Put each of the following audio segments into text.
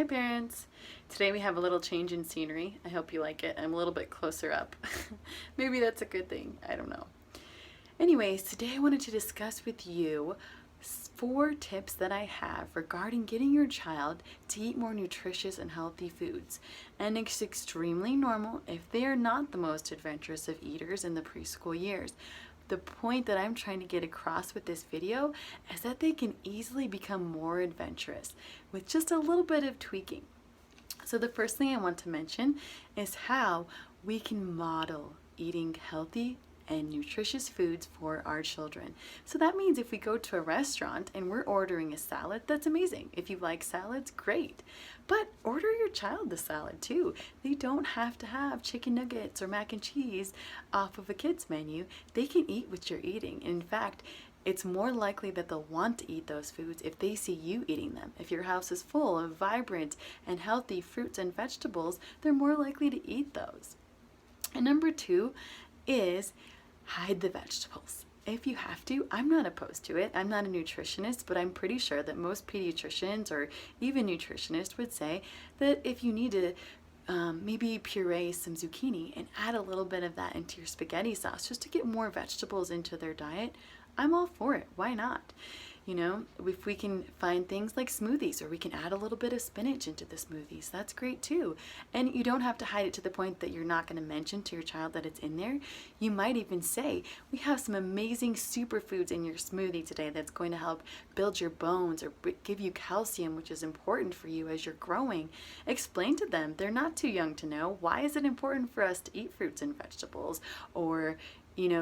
Hi parents! Today we have a little change in scenery. I hope you like it. I'm a little bit closer up. Maybe that's a good thing. I don't know. Anyways, today I wanted to discuss with you 4 tips that I have regarding getting your child to eat more nutritious and healthy foods. And it's extremely normal if they are not the most adventurous of eaters in the preschool years. The point that I'm trying to get across with this video is that they can easily become more adventurous with just a little bit of tweaking. So the first thing I want to mention is how we can model eating healthy and nutritious foods for our children. So that means if we go to a restaurant and we're ordering a salad, that's amazing. If you like salads, great. But order your child the salad too. They don't have to have chicken nuggets or mac and cheese off of a kid's menu. They can eat what you're eating. In fact, it's more likely that they'll want to eat those foods if they see you eating them. If your house is full of vibrant and healthy fruits and vegetables, they're more likely to eat those. And number 2 is hide the vegetables. If you have to, I'm not opposed to it. I'm not a nutritionist, but I'm pretty sure that most pediatricians or even nutritionists would say that if you need to maybe puree some zucchini and add a little bit of that into your spaghetti sauce just to get more vegetables into their diet, I'm all for it. Why not? You know, if we can find things like smoothies, or we can add a little bit of spinach into the smoothies, that's great too. And you don't have to hide it to the point that you're not going to mention to your child that it's in there. You might even say, we have some amazing superfoods in your smoothie today that's going to help build your bones or give you calcium, which is important for you as you're growing. Explain to them, they're not too young to know, why is it important for us to eat fruits and vegetables, or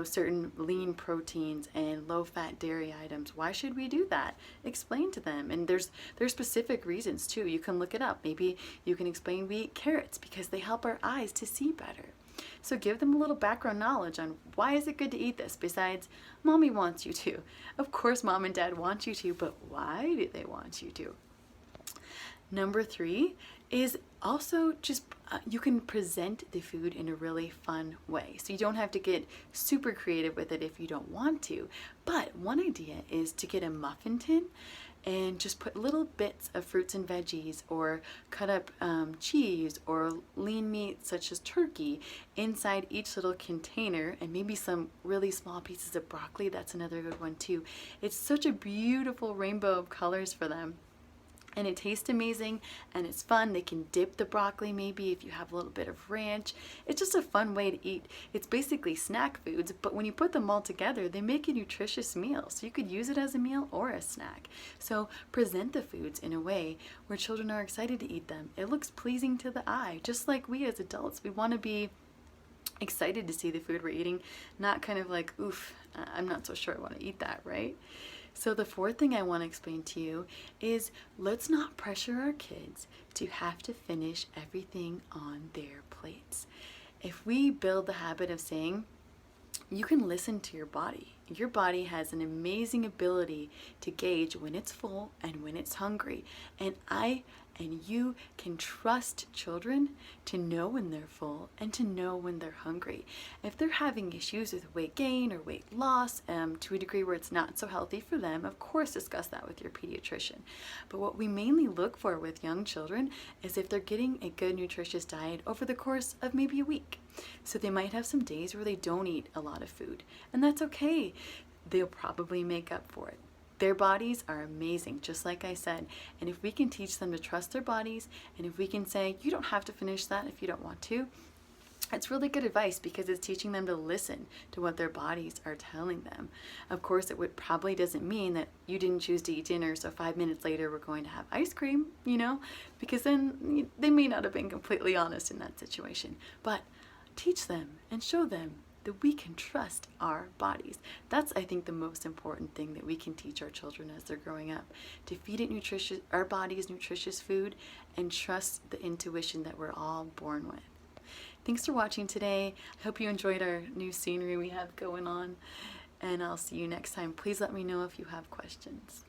certain lean proteins and low-fat dairy items. Why should we do that? Explain to them. And there's specific reasons too. You can look it up. Maybe you can explain we eat carrots because they help our eyes to see better. So give them a little background knowledge on why is it good to eat this besides mommy wants you to. Of course mom and dad want you to, but why do they want you to? Number 3 is also just you can present the food in a really fun way. So you don't have to get super creative with it if you don't want to. But one idea is to get a muffin tin and just put little bits of fruits and veggies, or cut up cheese or lean meat such as turkey inside each little container, and maybe some really small pieces of broccoli. That's another good one too. It's such a beautiful rainbow of colors for them. And it tastes amazing and it's fun. They can dip the broccoli maybe if you have a little bit of ranch. It's just a fun way to eat. It's basically snack foods, but when you put them all together, they make a nutritious meal. So you could use it as a meal or a snack. So present the foods in a way where children are excited to eat them. It looks pleasing to the eye, just like we as adults. We want to be excited to see the food we're eating, not kind of like, oof, I'm not so sure I want to eat that, right? So the 4th thing I want to explain to you is let's not pressure our kids to have to finish everything on their plates. If we build the habit of saying, you can listen to your body. Your body has an amazing ability to gauge when it's full and when it's hungry. And you can trust children to know when they're full and to know when they're hungry. If they're having issues with weight gain or weight loss to a degree where it's not so healthy for them, of course discuss that with your pediatrician. But what we mainly look for with young children is if they're getting a good nutritious diet over the course of maybe a week. So they might have some days where they don't eat a lot of food, and that's okay. They'll probably make up for it. Their bodies are amazing, just like I said. And if we can teach them to trust their bodies, and if we can say, you don't have to finish that if you don't want to, it's really good advice because it's teaching them to listen to what their bodies are telling them. Of course, it probably doesn't mean that you didn't choose to eat dinner, so 5 minutes later we're going to have ice cream, because then they may not have been completely honest in that situation. But teach them and show them that we can trust our bodies. That's, I think, the most important thing that we can teach our children as they're growing up, to feed it our bodies nutritious food and trust the intuition that we're all born with. Thanks for watching today. I hope you enjoyed our new scenery we have going on, and I'll see you next time. Please let me know if you have questions.